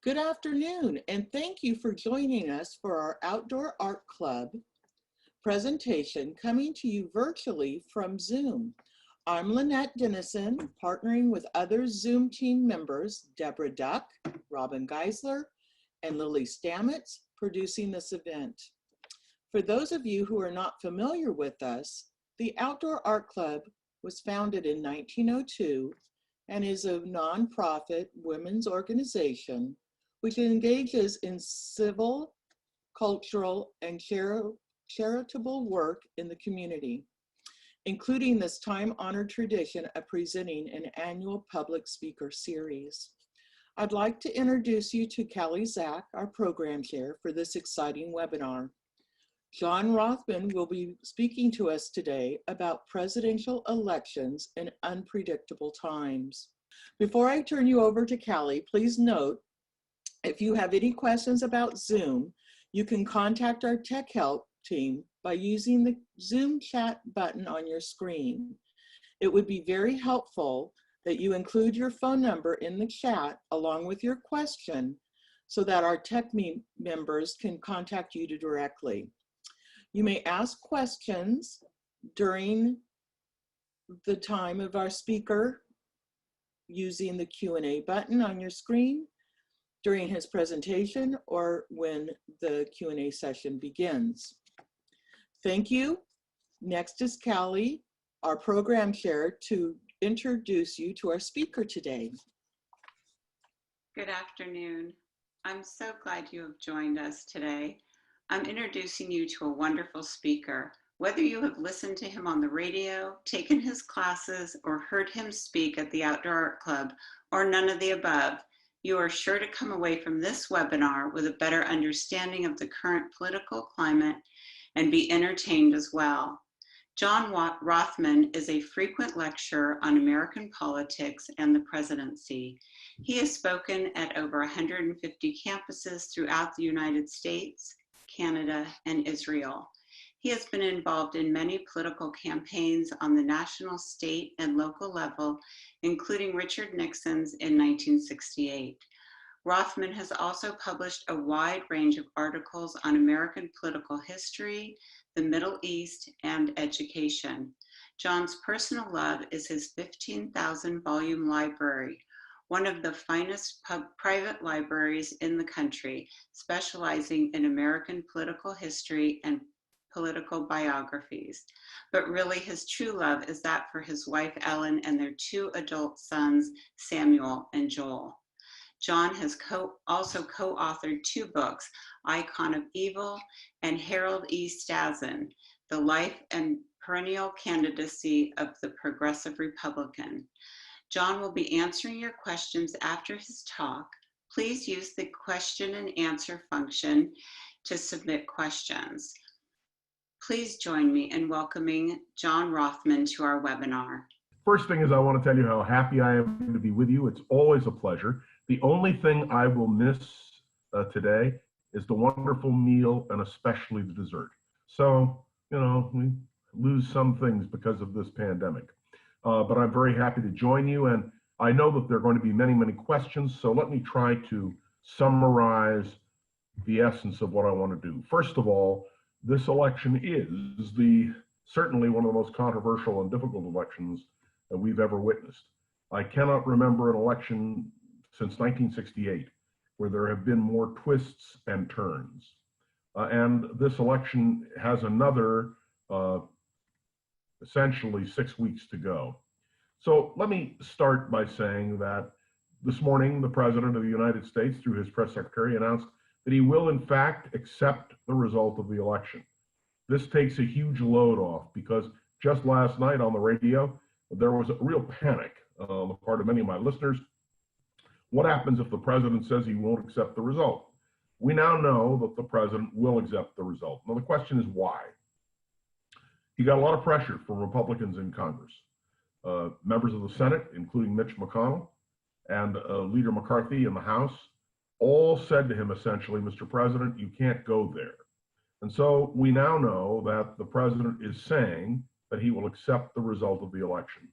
Good afternoon, and thank you for joining us for our Outdoor Art Club presentation coming to you virtually from Zoom. I'm Lynette Dennison, partnering with other Zoom team members, Deborah Duck, Robin Geisler, and Lily Stamets, producing this event. For those of you who are not familiar with us, the Outdoor Art Club was founded in 1902 and is a nonprofit women's organization which engages in civil, cultural, and charitable work in the community, including this time-honored tradition of presenting an annual public speaker series. I'd like to introduce you to Callie Zach, our program chair, for this exciting webinar. John Rothmann will be speaking to us today about presidential elections in unpredictable times. Before I turn you over to Callie, please note, if you have any questions about Zoom, you can contact our tech help team by using the Zoom chat button on your screen. It would be very helpful that you include your phone number in the chat along with your question so that our tech members can contact you directly. You may ask questions during the time of our speaker using the Q&A button on your screen, during his presentation, or when the Q&A session begins. Thank you. Next is Callie, our program chair, to introduce you to our speaker today. Good afternoon. I'm so glad you have joined us today. I'm introducing you to a wonderful speaker. Whether you have listened to him on the radio, taken his classes, or heard him speak at the Outdoor Art Club, or none of the above, you are sure to come away from this webinar with a better understanding of the current political climate and be entertained as well. John Rothmann is a frequent lecturer on American politics and the presidency. He has spoken at over 150 campuses throughout the United States, Canada, and Israel. He has been involved in many political campaigns on the national, state, and local level, including Richard Nixon's in 1968. Rothmann has also published a wide range of articles on American political history, the Middle East, and education. John's personal love is his 15,000-volume library, one of the finest private libraries in the country, specializing in American political history and political biographies. But really his true love is that for his wife Ellen and their two adult sons, Samuel and Joel. John has also co-authored two books, Icon of Evil and Harold E. Stassen, The Life and Perennial Candidacy of the Progressive Republican. John will be answering your questions after his talk. Please use the question and answer function to submit questions. Please join me in welcoming John Rothmann to our webinar. First thing is I want to tell you how happy I am to be with you. It's always a pleasure. The only thing I will miss today is the wonderful meal and especially the dessert. So, you know, we lose some things because of this pandemic. But I'm very happy to join you, and I know that there are going to be many, many questions, so let me try to summarize the essence of what I want to do. First of all, this election is certainly one of the most controversial and difficult elections that we've ever witnessed. I cannot remember an election since 1968 where there have been more twists and turns. And this election has another essentially 6 weeks to go. So let me start by saying that this morning, the President of the United States, through his press secretary, announced that he will in fact accept the result of the election. This takes a huge load off because just last night on the radio, there was a real panic on the part of many of my listeners. What happens if the president says he won't accept the result? We now know that the president will accept the result. Now the question is why? He got a lot of pressure from Republicans in Congress. Members of the Senate, including Mitch McConnell and Leader McCarthy in the House, all said to him essentially, Mr. President, you can't go there. And so we now know that the president is saying that he will accept the result of the election.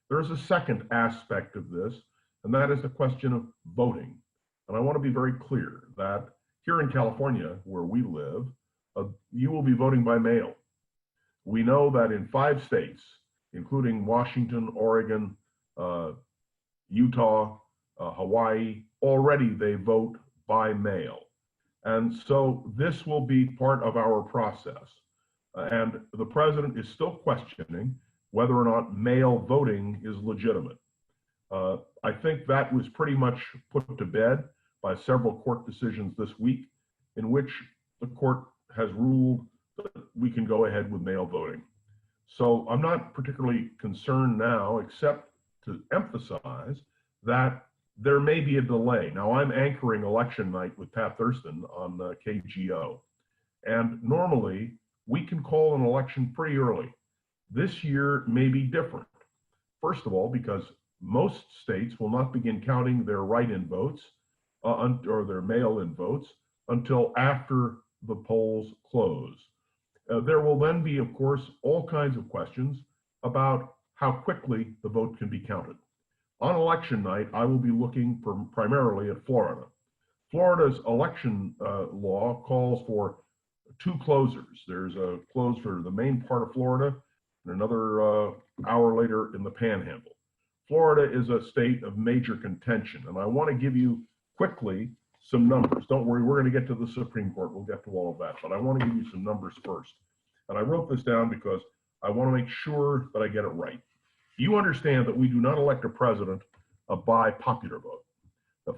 There is a second aspect of this, and that is the question of voting. And I want to be very clear that here in California, where we live, you will be voting by mail. We know that in 5 states, including Washington, Oregon, Utah, Hawaii, already they vote by mail. And so this will be part of our process. And the president is still questioning whether or not mail voting is legitimate. I think that was pretty much put to bed by several court decisions this week, in which the court has ruled that we can go ahead with mail voting. So I'm not particularly concerned now, except to emphasize that there may be a delay. Now, I'm anchoring election night with Pat Thurston on KGO, and normally we can call an election pretty early. This year may be different. First of all, because most states will not begin counting their write-in votes or their mail-in votes until after the polls close. There will then be, of course, all kinds of questions about how quickly the vote can be counted. On election night, I will be looking primarily at Florida. Florida's election law calls for 2 closers. There's a close for the main part of Florida and another hour later in the Panhandle. Florida is a state of major contention, and I want to give you quickly some numbers. Don't worry, we're going to get to the Supreme Court. We'll get to all of that, but I want to give you some numbers first. And I wrote this down because I want to make sure that I get it right. You understand that we do not elect a president by popular vote.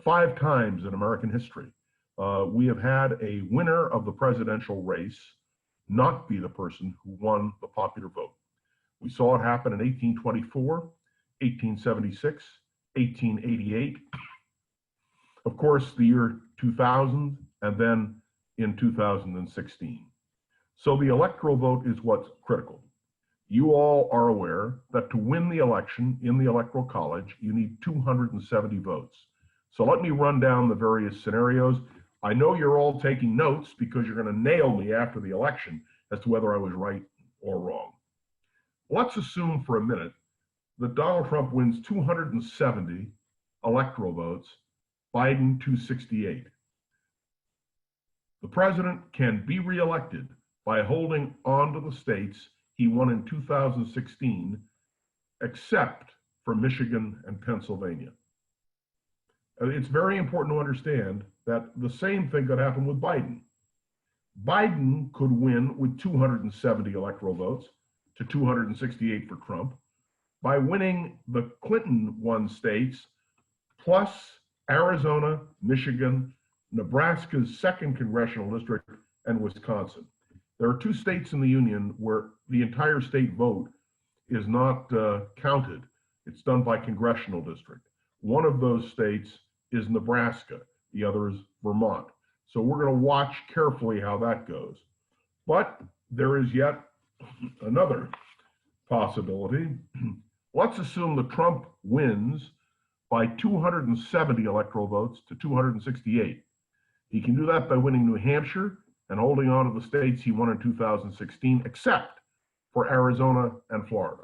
5 times in American history, we have had a winner of the presidential race not be the person who won the popular vote. We saw it happen in 1824, 1876, 1888, of course, the year 2000, and then in 2016. So the electoral vote is what's critical. You all are aware that to win the election in the Electoral College, you need 270 votes. So let me run down the various scenarios. I know you're all taking notes because you're going to nail me after the election as to whether I was right or wrong. Let's assume for a minute that Donald Trump wins 270 electoral votes, Biden 268. The president can be reelected by holding on to the states he won in 2016, except for Michigan and Pennsylvania. It's very important to understand that the same thing could happen with Biden. Biden could win with 270 electoral votes to 268 for Trump by winning the Clinton-won states plus Arizona, Michigan, Nebraska's 2nd congressional district, and Wisconsin. There are 2 states in the union where the entire state vote is not counted. It's done by congressional district. One of those states is Nebraska. The other is Vermont. So we're going to watch carefully how that goes. But there is yet another possibility. Let's assume that Trump wins by 270 electoral votes to 268. He can do that by winning New Hampshire and holding on to the states he won in 2016, except for Arizona and Florida.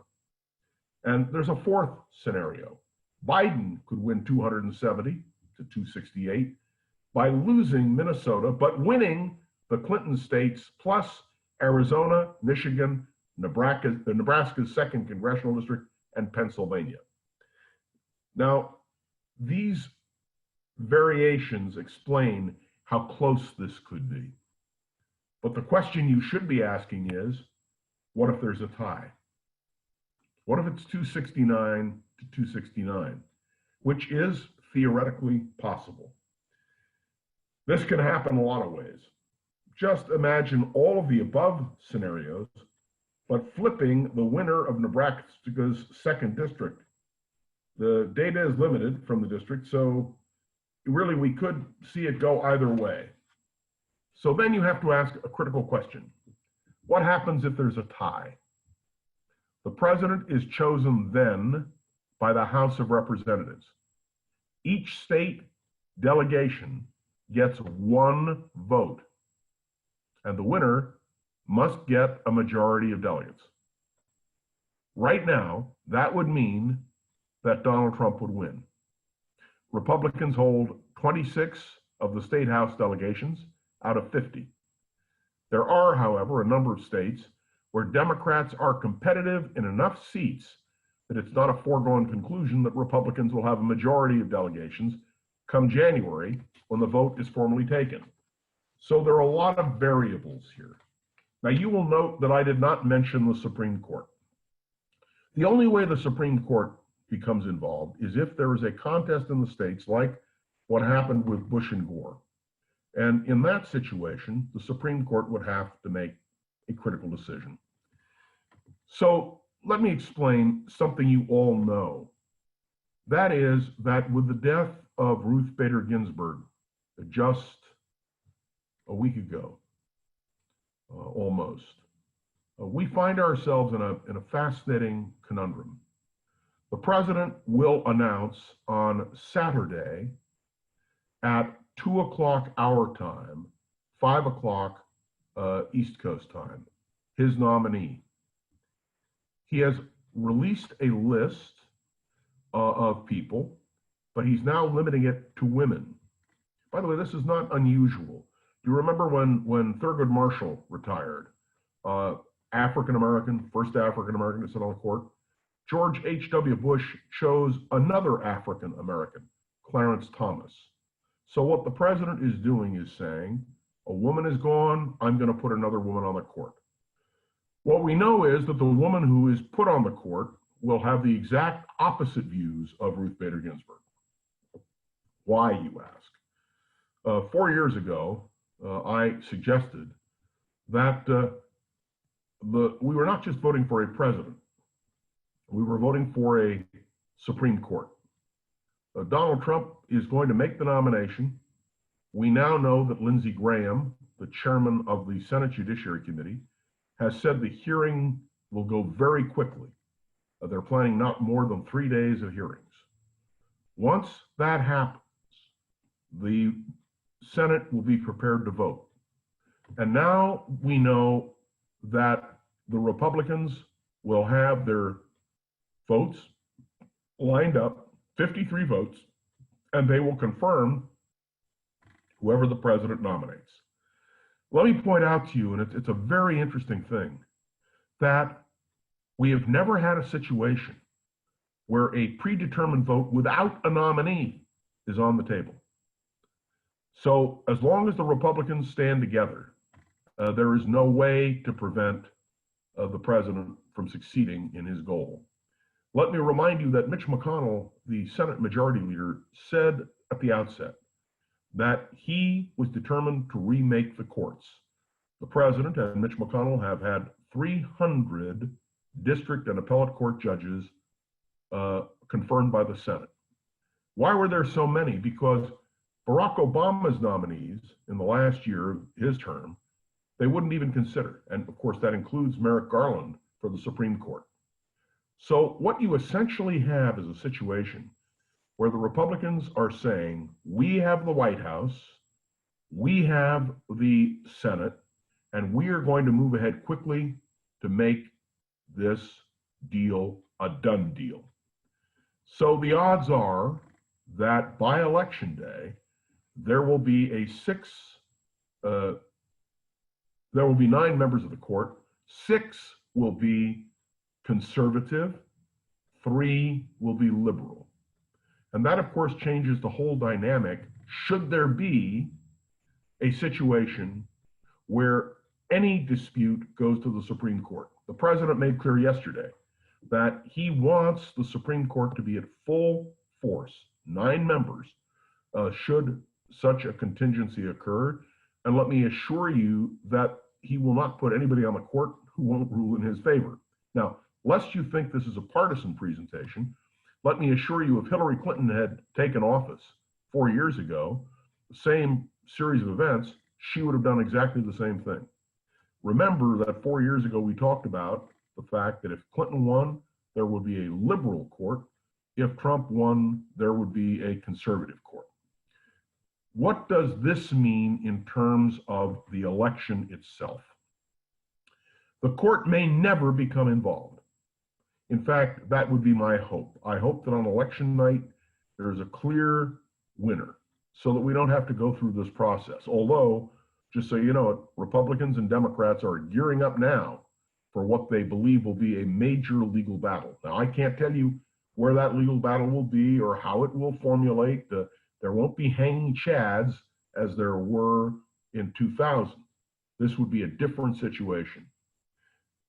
And there's a 4th scenario. Biden could win 270 to 268 by losing Minnesota, but winning the Clinton states plus Arizona, Michigan, Nebraska's 2nd congressional district, and Pennsylvania. Now, these variations explain how close this could be. But the question you should be asking is, what if there's a tie? What if it's 269 to 269, which is theoretically possible? This can happen a lot of ways. Just imagine all of the above scenarios, but flipping the winner of Nebraska's 2nd district. The data is limited from the district, so really we could see it go either way. So then you have to ask a critical question. What happens if there's a tie? The president is chosen then by the House of Representatives. Each state delegation gets 1 vote, and the winner must get a majority of delegates. Right now, that would mean that Donald Trump would win. Republicans hold 26 of the state house delegations out of 50. There are, however, a number of states where Democrats are competitive in enough seats that it's not a foregone conclusion that Republicans will have a majority of delegations come January when the vote is formally taken. So there are a lot of variables here. Now, you will note that I did not mention the Supreme Court. The only way the Supreme Court becomes involved is if there is a contest in the states like what happened with Bush and Gore. And in that situation, the Supreme Court would have to make a critical decision. So let me explain something you all know. That is that with the death of Ruth Bader Ginsburg just a week ago, almost, we find ourselves in a fascinating conundrum. The president will announce on Saturday at 2 o'clock our time, 5 o'clock East Coast time, his nominee. He has released a list of people, but he's now limiting it to women. By the way, this is not unusual. Do you remember when Thurgood Marshall retired? African-American, first African-American to sit on the court. George H.W. Bush chose another African-American, Clarence Thomas. So what the president is doing is saying, a woman is gone, I'm going to put another woman on the court. What we know is that the woman who is put on the court will have the exact opposite views of Ruth Bader Ginsburg. Why, you ask? 4 years ago, I suggested that we were not just voting for a president, we were voting for a Supreme Court. Donald Trump is going to make the nomination. We now know that Lindsey Graham, the chairman of the Senate Judiciary Committee, has said the hearing will go very quickly. They're planning not more than 3 days of hearings. Once that happens, the Senate will be prepared to vote. And now we know that the Republicans will have their votes lined up, 53 votes, and they will confirm whoever the president nominates. Let me point out to you, and it's a very interesting thing, that we have never had a situation where a predetermined vote without a nominee is on the table. So as long as the Republicans stand together, there is no way to prevent the president from succeeding in his goal. Let me remind you that Mitch McConnell, the Senate Majority Leader, said at the outset that he was determined to remake the courts. The president and Mitch McConnell have had 300 district and appellate court judges confirmed by the Senate. Why were there so many? Because Barack Obama's nominees in the last year of his term, they wouldn't even consider. And of course, that includes Merrick Garland for the Supreme Court. So what you essentially have is a situation where the Republicans are saying, we have the White House, we have the Senate, and we are going to move ahead quickly to make this deal a done deal. So the odds are that by election day, there will be 9 members of the court, 6 will be conservative, 3 will be liberal. And that, of course, changes the whole dynamic should there be a situation where any dispute goes to the Supreme Court. The president made clear yesterday that he wants the Supreme Court to be at full force, 9 members, should such a contingency occur. And let me assure you that he will not put anybody on the court who won't rule in his favor. Now, lest you think this is a partisan presentation, let me assure you if Hillary Clinton had taken office 4 years ago, the same series of events, she would have done exactly the same thing. Remember that 4 years ago, we talked about the fact that if Clinton won, there would be a liberal court. If Trump won, there would be a conservative court. What does this mean in terms of the election itself? The court may never become involved. In fact, that would be my hope. I hope that on election night, there's a clear winner. so that we don't have to go through this process. Although, just so you know, Republicans and Democrats are gearing up now for what they believe will be a major legal battle. Now, I can't tell you where that legal battle will be or how it will formulate. There won't be hanging chads as there were in 2000. This would be a different situation.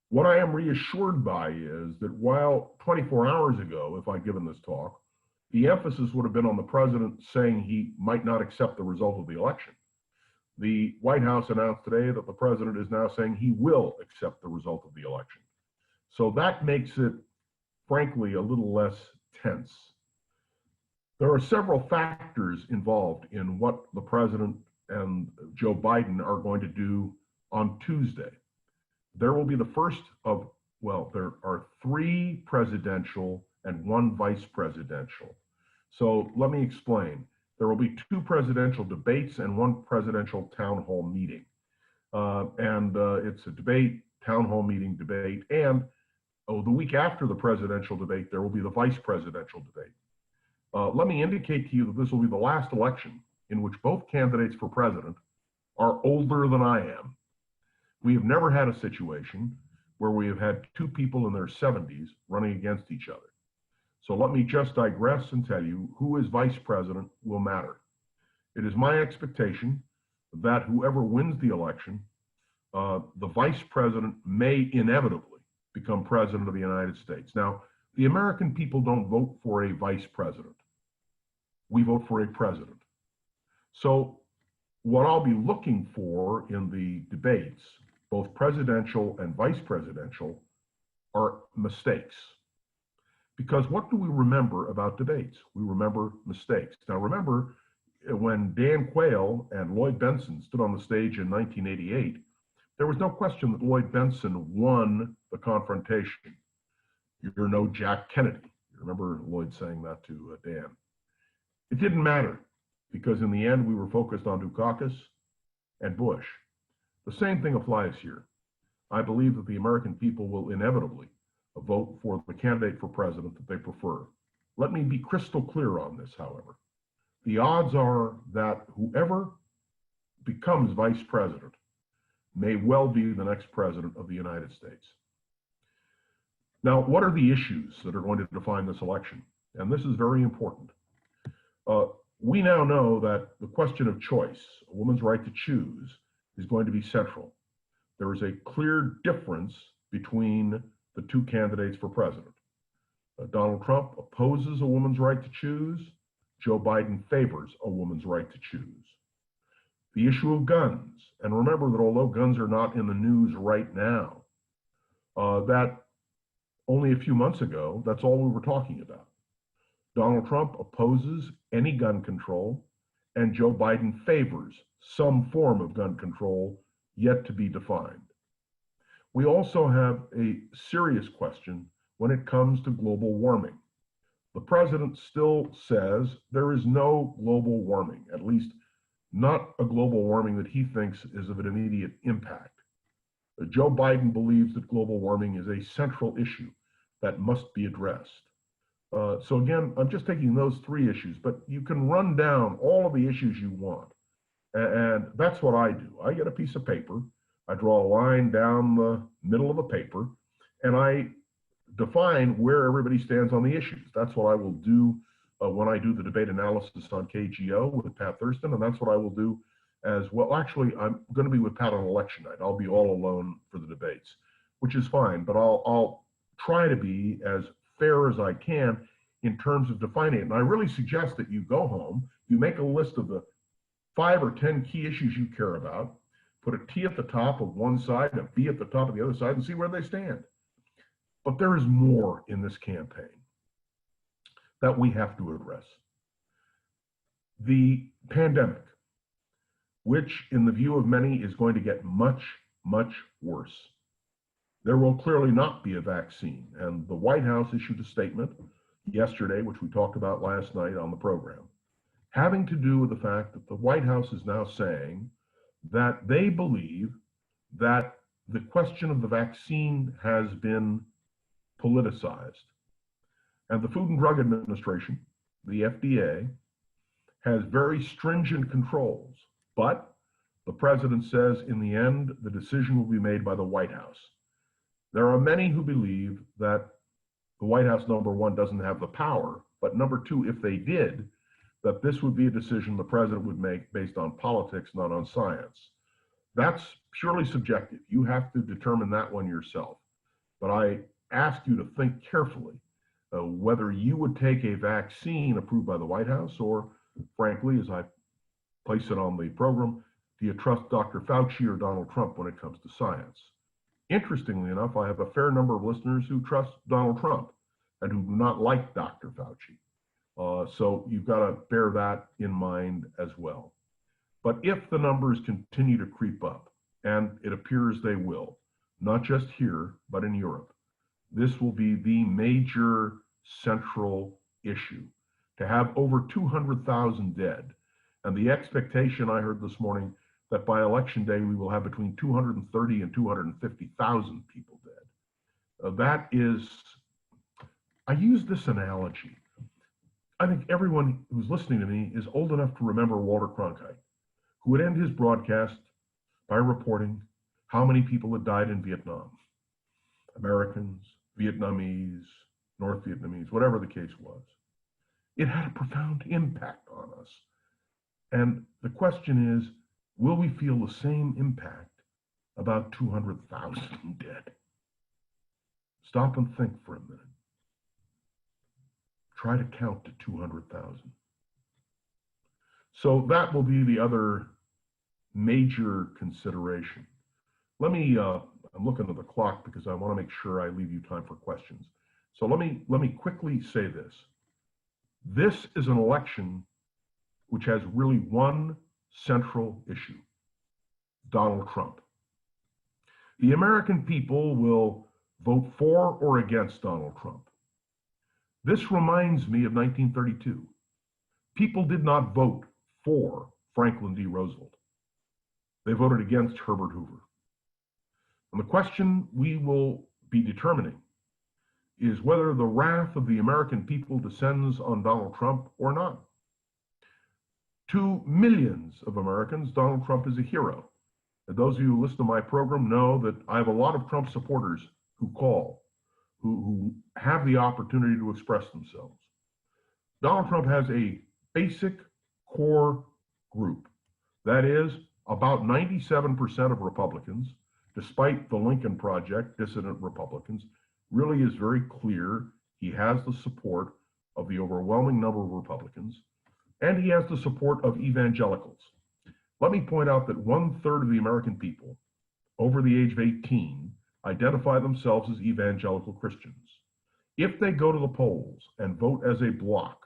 What I am reassured by is that while 24 hours ago, if I'd given this talk, the emphasis would have been on the president saying he might not accept the result of the election, the White House announced today that the president is now saying he will accept the result of the election. So that makes it, frankly, a little less tense. There are several factors involved in what the president and Joe Biden are going to do on Tuesday. There will be the first of, well, there are 3 presidential and 1 vice presidential. So let me explain. There will be 2 presidential debates and 1 presidential town hall meeting. It's a debate, town hall meeting, debate, and the week after the presidential debate, there will be the vice presidential debate. Let me indicate to you that this will be the last election in which both candidates for president are older than I am. We have never had a situation where we have had 2 people in their 70s running against each other. So let me just digress and tell you who is vice president will matter. It is my expectation that whoever wins the election, the vice president may inevitably become president of the United States. Now, the American people don't vote for a vice president. We vote for a president. So what I'll be looking for in the debates, both presidential and vice presidential, are mistakes. Because what do we remember about debates? We remember mistakes. Now remember, when Dan Quayle and Lloyd Bentsen stood on the stage in 1988, there was no question that Lloyd Bentsen won the confrontation. You're no Jack Kennedy. You remember Lloyd saying that to Dan. It didn't matter, because in the end we were focused on Dukakis and Bush. The same thing applies here. I believe that the American people will inevitably vote for the candidate for president that they prefer. Let me be crystal clear on this, however. The odds are that whoever becomes vice president may well be the next president of the United States. Now, what are the issues that are going to define this election? And this is very important. We now know that the question of choice, a woman's right to choose, is going to be central. There is a clear difference between the 2 candidates for president. Donald Trump opposes a woman's right to choose. Joe Biden favors a woman's right to choose. The issue of guns, and remember that although guns are not in the news right now, that only a few months ago, that's all we were talking about. Donald Trump opposes any gun control, and Joe Biden favors some form of gun control yet to be defined. We also have a serious question when it comes to global warming. The president still says there is no global warming, at least not a global warming that he thinks is of an immediate impact. Joe Biden believes that global warming is a central issue that must be addressed. So again, I'm just taking those 3 issues, but you can run down all of the issues you want. And that's what I do. I get a piece of paper, I draw a line down the middle of the paper, and I define where everybody stands on the issues. That's what I will do when I do the debate analysis on KGO with Pat Thurston, and that's what I will do as well. Actually, I'm going to be with Pat on election night. I'll be all alone for the debates, which is fine, but I'll try to be as fair as I can in terms of defining it. And I really suggest that you go home, you make a list of the 5 or 10 key issues you care about, put a T at the top of one side and a B at the top of the other side and see where they stand. But there is more in this campaign that we have to address. The pandemic, which in the view of many is going to get much, much worse. There will clearly not be a vaccine. And the White House issued a statement yesterday, which we talked about last night on the program, having to do with the fact that the White House is now saying that they believe that the question of the vaccine has been politicized. And the Food and Drug Administration, the FDA, has very stringent controls, but the president says in the end, the decision will be made by the White House. There are many who believe that the White House, number one, doesn't have the power, but number two, if they did, that this would be a decision the president would make based on politics, not on science. That's purely subjective. You have to determine that one yourself. But I ask you to think carefully whether you would take a vaccine approved by the White House, or frankly, as I place it on the program, do you trust Dr. Fauci or Donald Trump when it comes to science? Interestingly enough, I have a fair number of listeners who trust Donald Trump and who do not like Dr. Fauci. So you've got to bear that in mind as well. But if the numbers continue to creep up, and it appears they will, not just here, but in Europe, this will be the major central issue. To have over 200,000 dead, and the expectation I heard this morning that by election day we will have between 230 and 250,000 people dead. That is, I use this analogy. I think everyone who's listening to me is old enough to remember Walter Cronkite, who would end his broadcast by reporting how many people had died in Vietnam. Americans, Vietnamese, North Vietnamese, whatever the case was. It had a profound impact on us. And the question is, will we feel the same impact about 200,000 dead? Stop and think for a minute. Try to count to 200,000. So that will be the other major consideration. Let me, I'm looking at the clock because I want to make sure I leave you time for questions. So let me quickly say this. This is an election which has really one central issue: Donald Trump. The American people will vote for or against Donald Trump. This reminds me of 1932. People did not vote for Franklin D. Roosevelt. They voted against Herbert Hoover. And the question we will be determining is whether the wrath of the American people descends on Donald Trump or not. To millions of Americans, Donald Trump is a hero. And those of you who listen to my program know that I have a lot of Trump supporters who call, who have the opportunity to express themselves. Donald Trump has a basic core group. That is, about 97% of Republicans, despite the Lincoln Project, dissident Republicans, really is very clear he has the support of the overwhelming number of Republicans, and he has the support of evangelicals. Let me point out that 1/3 of the American people over the age of 18 identify themselves as evangelical Christians. If they go to the polls and vote as a bloc,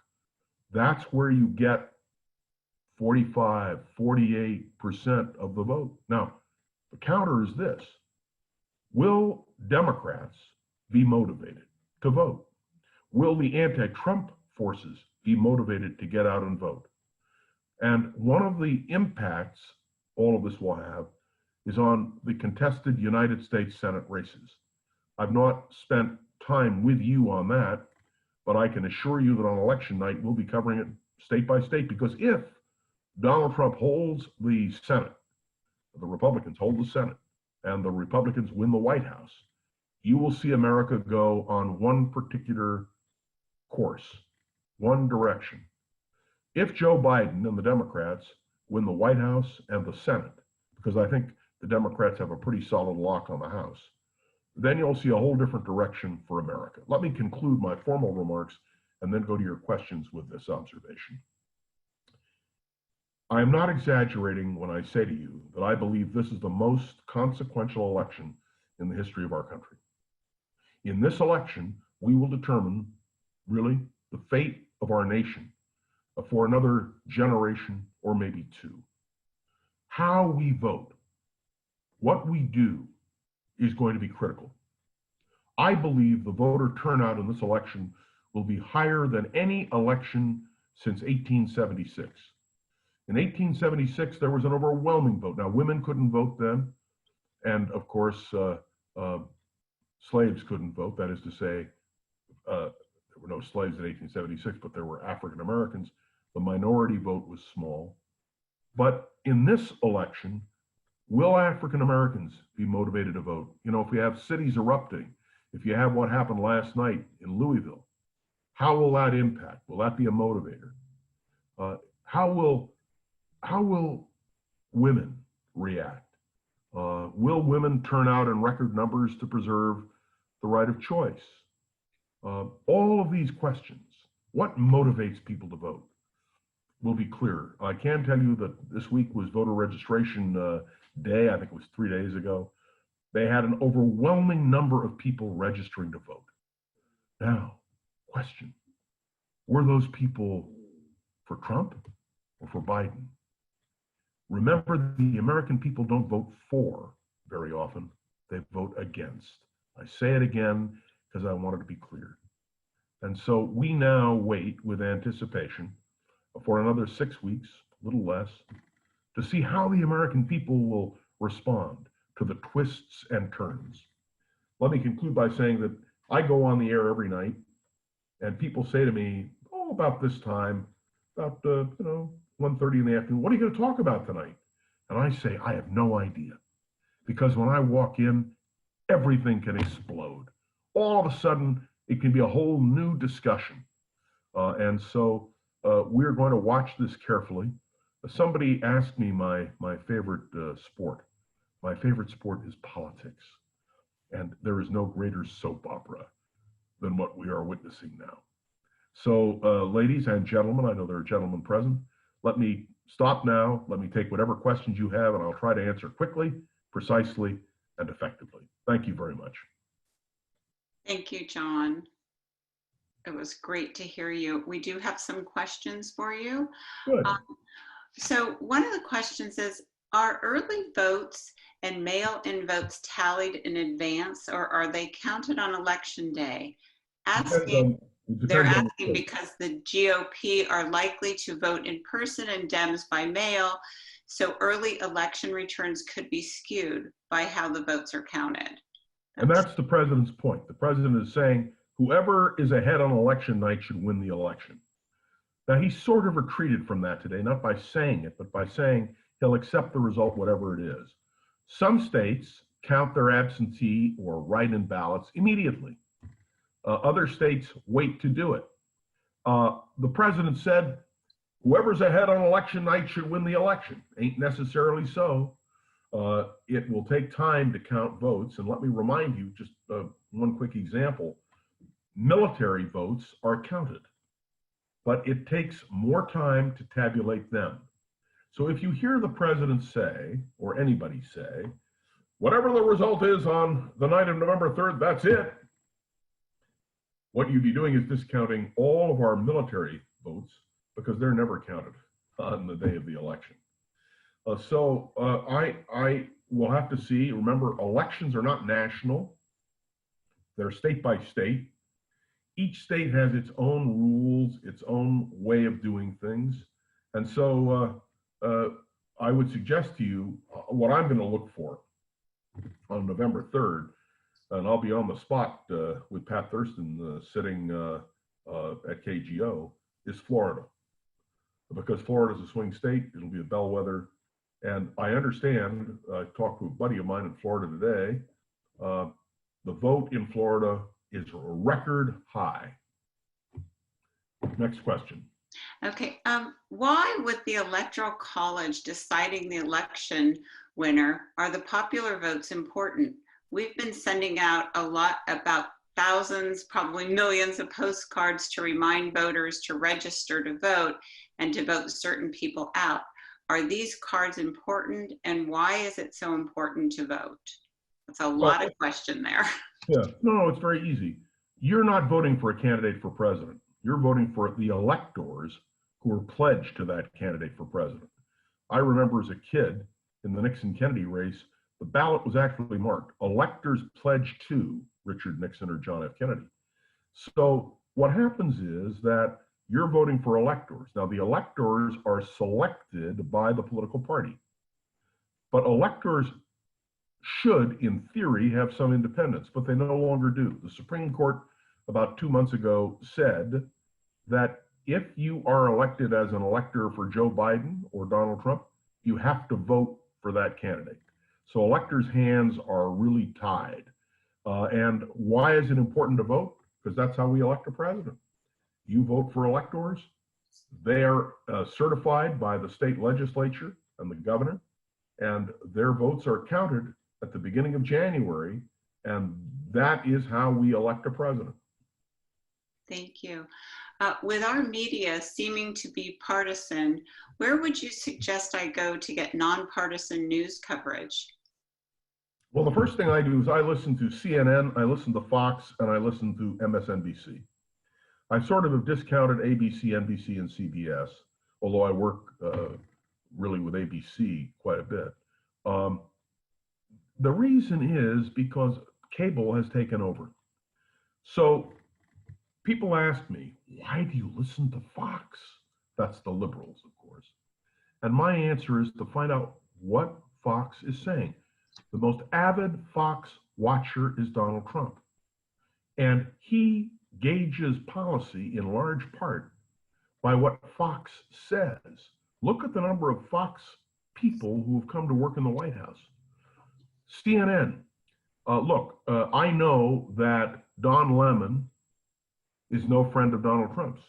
that's where you get 45, 48% of the vote. Now, the counter is this: will Democrats be motivated to vote? Will the anti-Trump forces be motivated to get out and vote? And one of the impacts all of this will have is on the contested United States Senate races. I've not spent time with you on that, but I can assure you that on election night, we'll be covering it state by state, because if Donald Trump holds the Senate, the Republicans hold the Senate, and the Republicans win the White House, you will see America go on one particular course, one direction. If Joe Biden and the Democrats win the White House and the Senate, because I think the Democrats have a pretty solid lock on the House, then you'll see a whole different direction for America. Let me conclude my formal remarks and then go to your questions with this observation. I am not exaggerating when I say to you that I believe this is the most consequential election in the history of our country. In this election, we will determine really the fate of our nation for another generation or maybe two. How we vote, what we do, is going to be critical. I believe the voter turnout in this election will be higher than any election since 1876. In 1876, there was an overwhelming vote. Now, women couldn't vote then, and of course, slaves couldn't vote. That is to say, there were no slaves in 1876, but there were African Americans The minority vote was small. But in this election, will African Americans be motivated to vote? You know, if we have cities erupting, if you have what happened last night in Louisville, how will that impact? Will that be a motivator? How will women react? Will women turn out in record numbers to preserve the right of choice? All of these questions, what motivates people to vote, will be clear. I can tell you that this week was voter registration day. I think it was 3 days ago. They had an overwhelming number of people registering to vote. Now, question, were those people for Trump or for Biden? Remember, the American people don't vote for very often. They vote against. I say it again because I want it to be clear. And so we now wait with anticipation for another 6 weeks, a little less, to see how the American people will respond to the twists and turns. Let me conclude by saying that I go on the air every night and people say to me, oh, about this time, about 1:30 in the afternoon, what are you going to talk about tonight? And I say, I have no idea. Because when I walk in, everything can explode. All of a sudden, it can be a whole new discussion. And so we're going to watch this carefully. Somebody asked me my favorite sport. My favorite sport is politics. And there is no greater soap opera than what we are witnessing now. So ladies and gentlemen, I know there are gentlemen present. Let me stop now. Let me take whatever questions you have, and I'll try to answer quickly, precisely, and effectively. Thank you very much. Thank you, John. It was great to hear you. We do have some questions for you. Good. So one of the questions is, are early votes and mail-in votes tallied in advance, or are they counted on election day? They're asking because the GOP are likely to vote in person and Dems by mail, so early election returns could be skewed by how the votes are counted. And that's the president's point. The president is saying whoever is ahead on election night should win the election. Now, he sort of retreated from that today, not by saying it, but by saying he'll accept the result, whatever it is. Some states count their absentee or write-in ballots immediately. Other states wait to do it. The president said, whoever's ahead on election night should win the election. Ain't necessarily so. It will take time to count votes. And let me remind you, just one quick example. Military votes are counted, but it takes more time to tabulate them. So if you hear the president say, or anybody say, whatever the result is on the night of November 3rd, that's it. What you'd be doing is discounting all of our military votes because they're never counted on the day of the election. So I will have to see. Remember, elections are not national. They're state by state. Each state has its own rules, its own way of doing things. And so I would suggest to you what I'm going to look for on November 3rd, and I'll be on the spot with Pat Thurston sitting at KGO, is Florida. Because Florida is a swing state, it'll be a bellwether. And I understand, I talked to a buddy of mine in Florida today, the vote in Florida is a record high. Next question. Okay, why with the Electoral College deciding the election winner are the popular votes important? We've been sending out about thousands, probably millions of postcards to remind voters to register to vote and to vote certain people out. Are these cards important, and why is it so important to vote? That's a lot of question there. Yeah, no, it's very easy. You're not voting for a candidate for president. You're voting for the electors who are pledged to that candidate for president. I remember as a kid in the Nixon-Kennedy race, the ballot was actually marked electors pledged to Richard Nixon or John F. Kennedy. So what happens is that you're voting for electors. Now, the electors are selected by the political party, but electors should, in theory, have some independence, but they no longer do. The Supreme Court about 2 months ago said that if you are elected as an elector for Joe Biden or Donald Trump, you have to vote for that candidate. So electors' hands are really tied. And why is it important to vote? Because that's how we elect a president. You vote for electors. They are certified by the state legislature and the governor, and their votes are counted at the beginning of January, and that is how we elect a president. Thank you. With our media seeming to be partisan, where would you suggest I go to get nonpartisan news coverage? Well, the first thing I do is I listen to CNN, I listen to Fox, and I listen to MSNBC. I sort of have discounted ABC, NBC, and CBS, although I work really with ABC quite a bit. The reason is because cable has taken over. So people ask me, why do you listen to Fox? That's the liberals, of course. And my answer is to find out what Fox is saying. The most avid Fox watcher is Donald Trump. And he gauges policy in large part by what Fox says. Look at the number of Fox people who have come to work in the White House. CNN, I know that Don Lemon is no friend of Donald Trump's.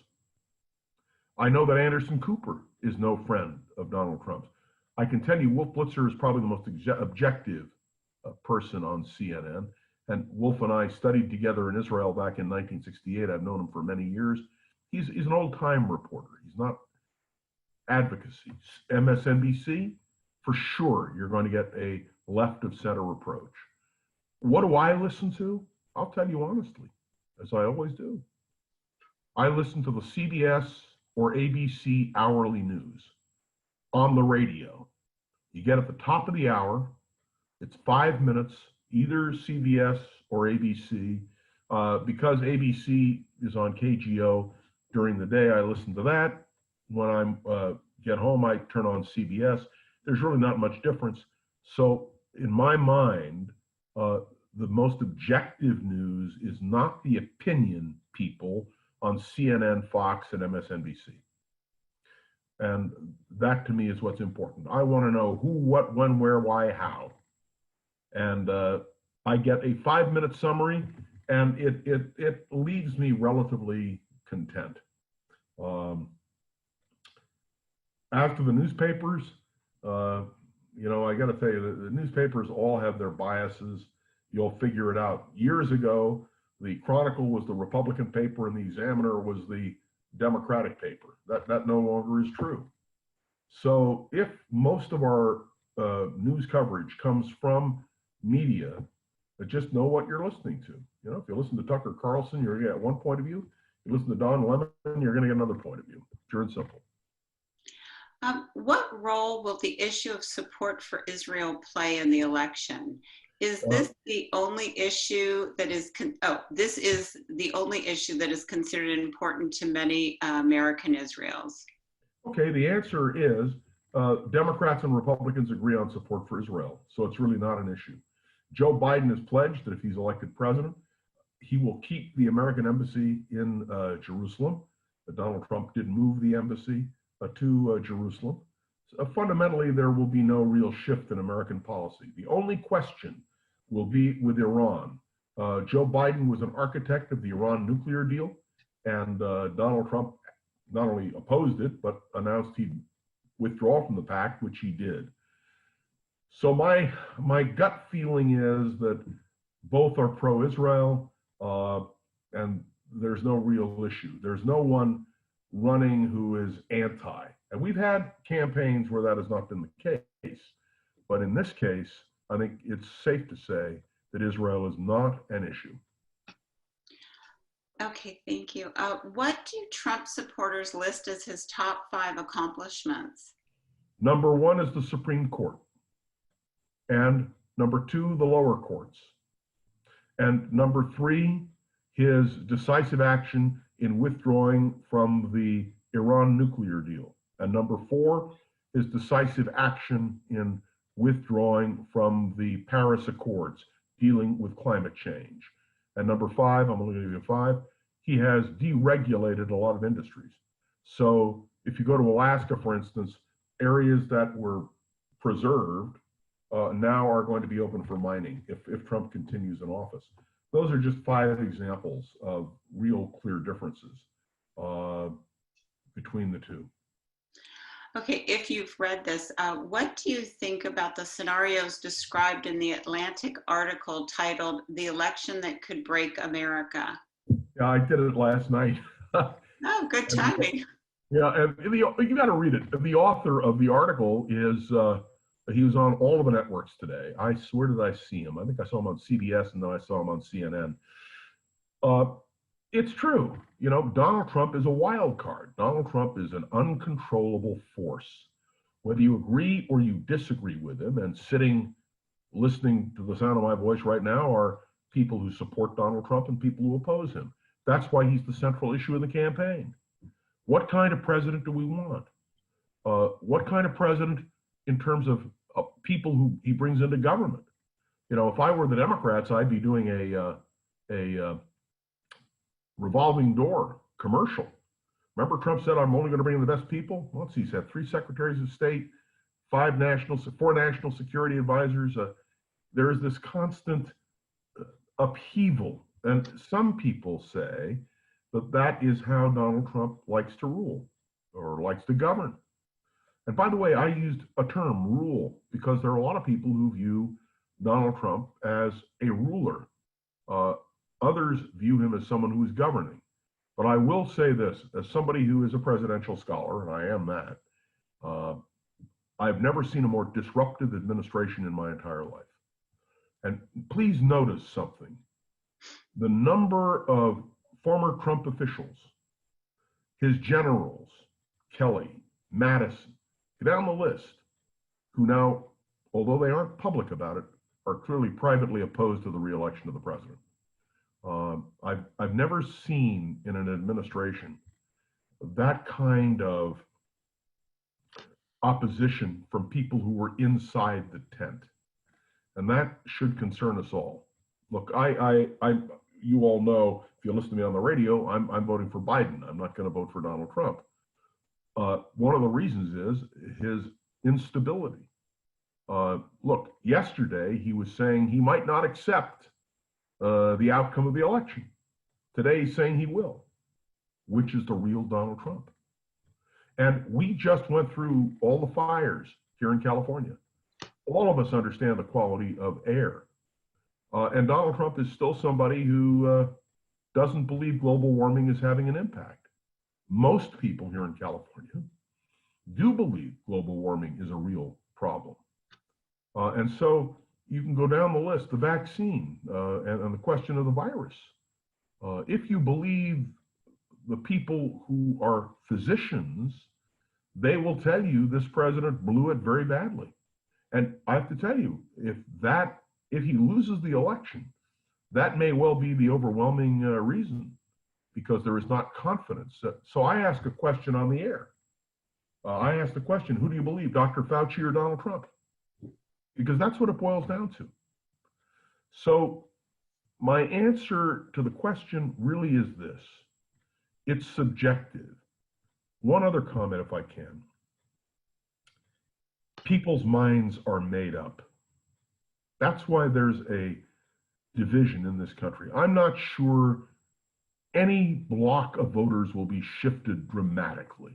I know that Anderson Cooper is no friend of Donald Trump's. I can tell you Wolf Blitzer is probably the most objective person on CNN. And Wolf and I studied together in Israel back in 1968. I've known him for many years. He's an old-time reporter. He's not advocacy. MSNBC, for sure, you're going to get a left-of-center approach. What do I listen to? I'll tell you honestly, as I always do. I listen to the CBS or ABC hourly news on the radio. You get at the top of the hour. It's 5 minutes, either CBS or ABC. Because ABC is on KGO during the day, I listen to that. When I get home, I turn on CBS. There's really not much difference. So in my mind, the most objective news is not the opinion people on CNN, Fox, and MSNBC. And that to me is what's important. I want to know who, what, when, where, why, how. And I get a 5-minute summary, and it leaves me relatively content. As to the newspapers, I got to tell you, the newspapers all have their biases. You'll figure it out. Years ago, the Chronicle was the Republican paper, and the Examiner was the Democratic paper. That no longer is true. So if most of our news coverage comes from media, just know what you're listening to. If you listen to Tucker Carlson, you're going to get one point of view. If you listen to Don Lemon, you're going to get another point of view. Pure and simple. What role will the issue of support for Israel play in the election? Is this the only issue that is, this is the only issue that is considered important to many American Israelis? Okay, the answer is Democrats and Republicans agree on support for Israel, so it's really not an issue. Joe Biden has pledged that if he's elected president, he will keep the American embassy in Jerusalem. Donald Trump did move the embassy to Jerusalem. So, fundamentally, there will be no real shift in American policy. The only question will be with Iran. Joe Biden was an architect of the Iran nuclear deal, and Donald Trump not only opposed it, but announced he'd withdraw from the pact, which he did. So my gut feeling is that both are pro-Israel, and there's no real issue. There's no one running who is anti. And we've had campaigns where that has not been the case. But in this case, I think it's safe to say that Israel is not an issue. Okay, thank you. What do Trump supporters list as his top 5 accomplishments? Number 1 is the Supreme Court. And number 2, the lower courts. And number 3, his decisive action in withdrawing from the Iran nuclear deal. And number 4, his decisive action in withdrawing from the Paris Accords, dealing with climate change. And number 5, I'm only going to give you 5, he has deregulated a lot of industries. So if you go to Alaska, for instance, areas that were preserved now are going to be open for mining if Trump continues in office. Those are just 5 examples of real clear differences between the two. Okay, if you've read this, what do you think about the scenarios described in the Atlantic article titled "The Election That Could Break America"? Yeah, I did it last night. Oh, good timing. Yeah, and you got to read it. The author of the article is, he was on all of the networks today. Where did I see him? I think I saw him on CBS, and then I saw him on CNN. It's true. You know, Donald Trump is a wild card. Donald Trump is an uncontrollable force. Whether you agree or you disagree with him, and sitting, listening to the sound of my voice right now are people who support Donald Trump and people who oppose him. That's why he's the central issue of the campaign. What kind of president do we want? What kind of president in terms of people who he brings into government? You know, if I were the Democrats, I'd be doing a revolving door commercial. Remember Trump said, I'm only going to bring in the best people? Well, let's see, he's had 3 secretaries of state, 4 national security advisors. There is this constant upheaval. And some people say that that is how Donald Trump likes to rule or likes to govern. And by the way, I used a term, rule, because there are a lot of people who view Donald Trump as a ruler. Others view him as someone who is governing. But I will say this, as somebody who is a presidential scholar, and I am that, I've never seen a more disruptive administration in my entire life. And please notice something. The number of former Trump officials, his generals, Kelly, Madison, get down the list, who now, although they aren't public about it, are clearly privately opposed to the re-election of the president. I've never seen in an administration that kind of opposition from people who were inside the tent. And that should concern us all. Look, you all know, if you listen to me on the radio, I'm voting for Biden. I'm not going to vote for Donald Trump. One of the reasons is his instability. Look, yesterday he was saying he might not accept the outcome of the election. Today he's saying he will, which is the real Donald Trump. And we just went through all the fires here in California. All of us understand the quality of air. And Donald Trump is still somebody who doesn't believe global warming is having an impact. Most people here in California do believe global warming is a real problem. And so you can go down the list, the vaccine and the question of the virus. If you believe the people who are physicians, they will tell you this president blew it very badly. And I have to tell you, if he loses the election, that may well be the overwhelming reason, because there is not confidence. So I ask a question on the air. I ask the question, who do you believe, Dr. Fauci or Donald Trump? Because that's what it boils down to. So my answer to the question really is this. It's subjective. One other comment, if I can. People's minds are made up. That's why there's a division in this country. I'm not sure any block of voters will be shifted dramatically.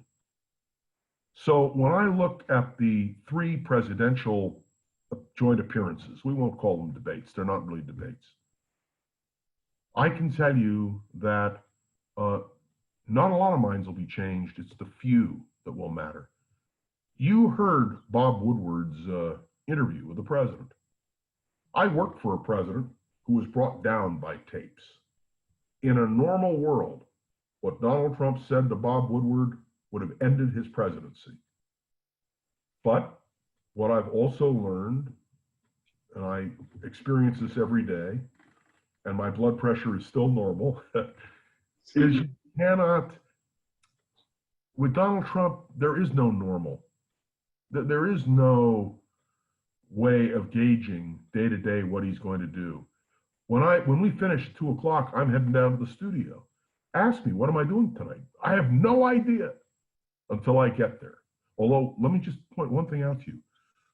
So when I look at the 3 presidential joint appearances, we won't call them debates, they're not really debates. I can tell you that not a lot of minds will be changed. It's the few that will matter. You heard Bob Woodward's interview with the president. I worked for a president who was brought down by tapes. In a normal world, what Donald Trump said to Bob Woodward would have ended his presidency. But what I've also learned, and I experience this every day, and my blood pressure is still normal, is you cannot, with Donald Trump, there is no normal. There is no way of gauging day to day what he's going to do. When we finish at 2 o'clock, I'm heading down to the studio. Ask me, what am I doing tonight? I have no idea. until I get there. Although, let me just point one thing out to you.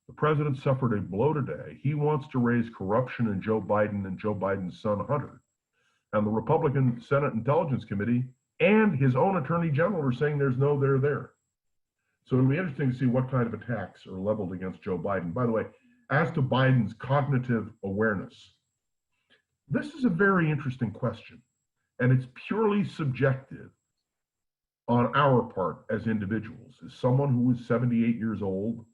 The president suffered a blow today. He wants to raise corruption in Joe Biden and Joe Biden's son, Hunter. And the Republican Senate Intelligence Committee and his own attorney general are saying there's no there there. So it'll be interesting to see what kind of attacks are leveled against Joe Biden. By the way, as to Biden's cognitive awareness, this is a very interesting question, and it's purely subjective on our part as individuals. Is someone who is 78 years old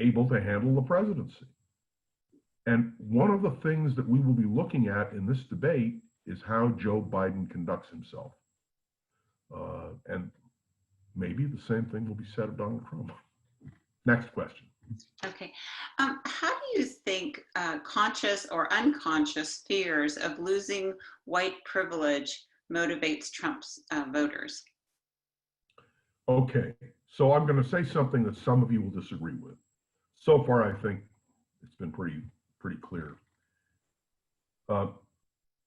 able to handle the presidency? And one of the things that we will be looking at in this debate is how Joe Biden conducts himself. And maybe the same thing will be said of Donald Trump. Next question. Okay. How do you think conscious or unconscious fears of losing white privilege motivates Trump's voters? Okay, so I'm going to say something that some of you will disagree with. So far, I think it's been pretty clear.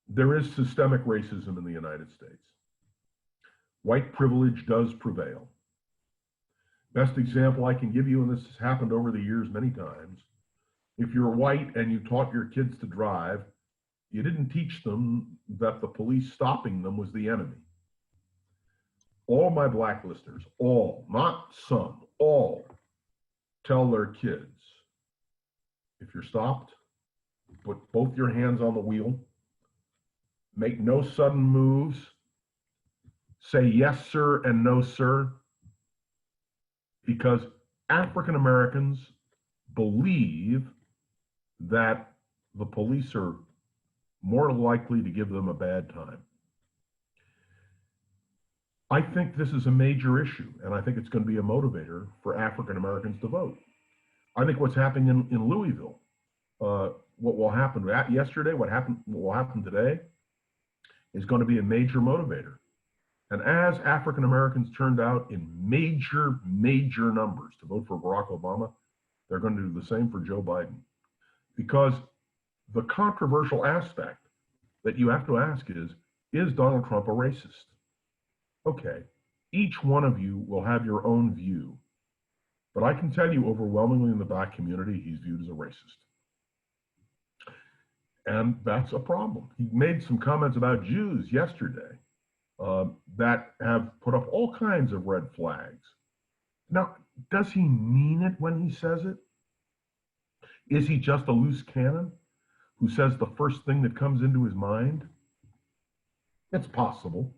There is systemic racism in the United States. White privilege does prevail. Best example I can give you, and this has happened over the years many times, if you're white and you taught your kids to drive, you didn't teach them that the police stopping them was the enemy. All my black listeners, all, not some, all, tell their kids, if you're stopped, put both your hands on the wheel, make no sudden moves, say yes, sir, and no, sir, because African Americans believe that the police are more likely to give them a bad time. I think this is a major issue, and I think it's going to be a motivator for African Americans to vote. I think what's happening in Louisville, what will happen yesterday, what will happen today, is going to be a major motivator. And as African Americans turned out in major numbers to vote for Barack Obama, they're going to do the same for Joe Biden. Because the controversial aspect that you have to ask is Donald Trump a racist? Okay, each one of you will have your own view, but I can tell you overwhelmingly in the black community, he's viewed as a racist. And that's a problem. He made some comments about Jews yesterday that have put up all kinds of red flags. Now, does he mean it when he says it? Is he just a loose cannon who says the first thing that comes into his mind? It's possible.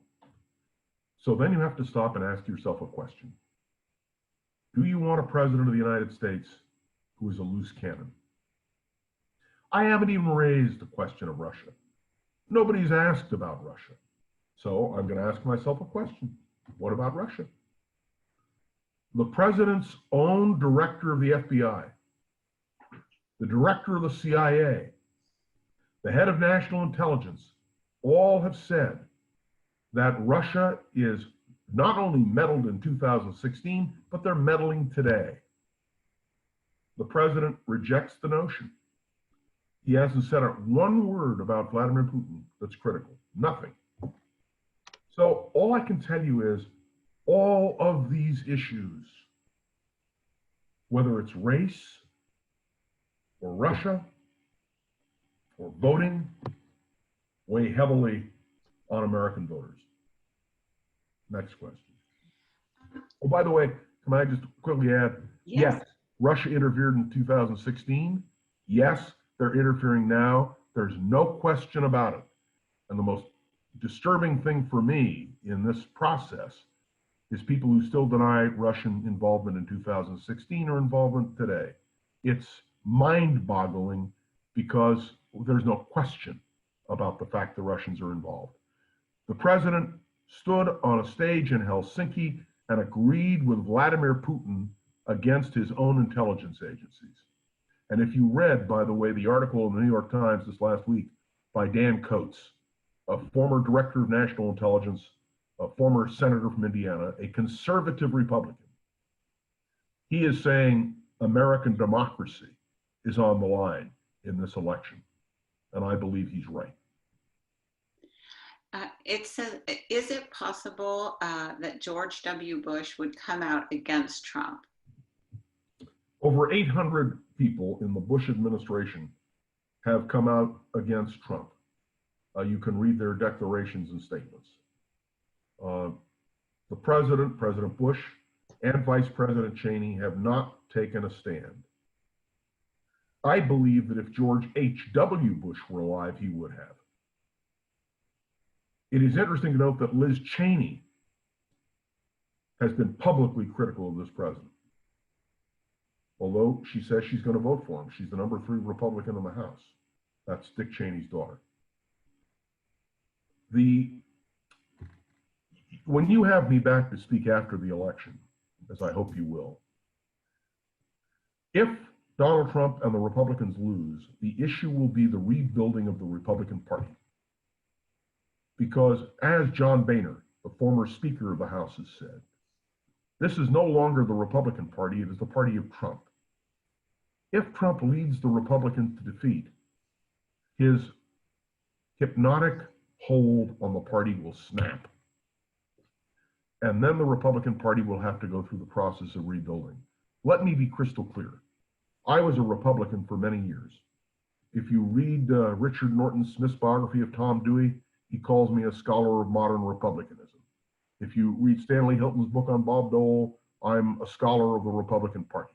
So then you have to stop and ask yourself a question. Do you want a president of the United States who is a loose cannon? I haven't even raised the question of Russia. Nobody's asked about Russia. So I'm going to ask myself a question. What about Russia? The president's own director of the FBI, the director of the CIA, the head of national intelligence, all have said that Russia is not only meddled in 2016, but they're meddling today. The president rejects the notion. He hasn't said one word about Vladimir Putin that's critical, nothing. So all I can tell you is all of these issues, whether it's race or Russia or voting, weigh heavily on American voters. Next question. Oh, by the way, can I just quickly add? Yes, Russia interfered in 2016. Yes, they're interfering now. There's no question about it. And the most disturbing thing for me in this process is people who still deny Russian involvement in 2016 or involvement today. It's mind-boggling because there's no question about the fact the Russians are involved. The president stood on a stage in Helsinki and agreed with Vladimir Putin against his own intelligence agencies. And if you read, by the way, the article in the New York Times this last week by Dan Coates, a former director of national intelligence, a former senator from Indiana, a conservative Republican, he is saying American democracy is on the line in this election. And I believe he's right. It says, is it possible that George W. Bush would come out against Trump? Over 800 people in the Bush administration have come out against Trump. You can read their declarations and statements. The president, President Bush, and Vice President Cheney have not taken a stand. I believe that if George H.W. Bush were alive, he would have. It is interesting to note that Liz Cheney has been publicly critical of this president, although she says she's going to vote for him. She's the #3 Republican in the House. That's Dick Cheney's daughter. When you have me back to speak after the election, as I hope you will, if Donald Trump and the Republicans lose, the issue will be the rebuilding of the Republican Party. Because as John Boehner, the former Speaker of the House, has said, this is no longer the Republican Party, it is the party of Trump. If Trump leads the Republicans to defeat, his hypnotic hold on the party will snap. And then the Republican Party will have to go through the process of rebuilding. Let me be crystal clear. I was a Republican for many years. If you read Richard Smith's biography of Tom Dewey, he calls me a scholar of modern republicanism. If you read Stanley Hilton's book on Bob Dole, I'm a scholar of the Republican Party.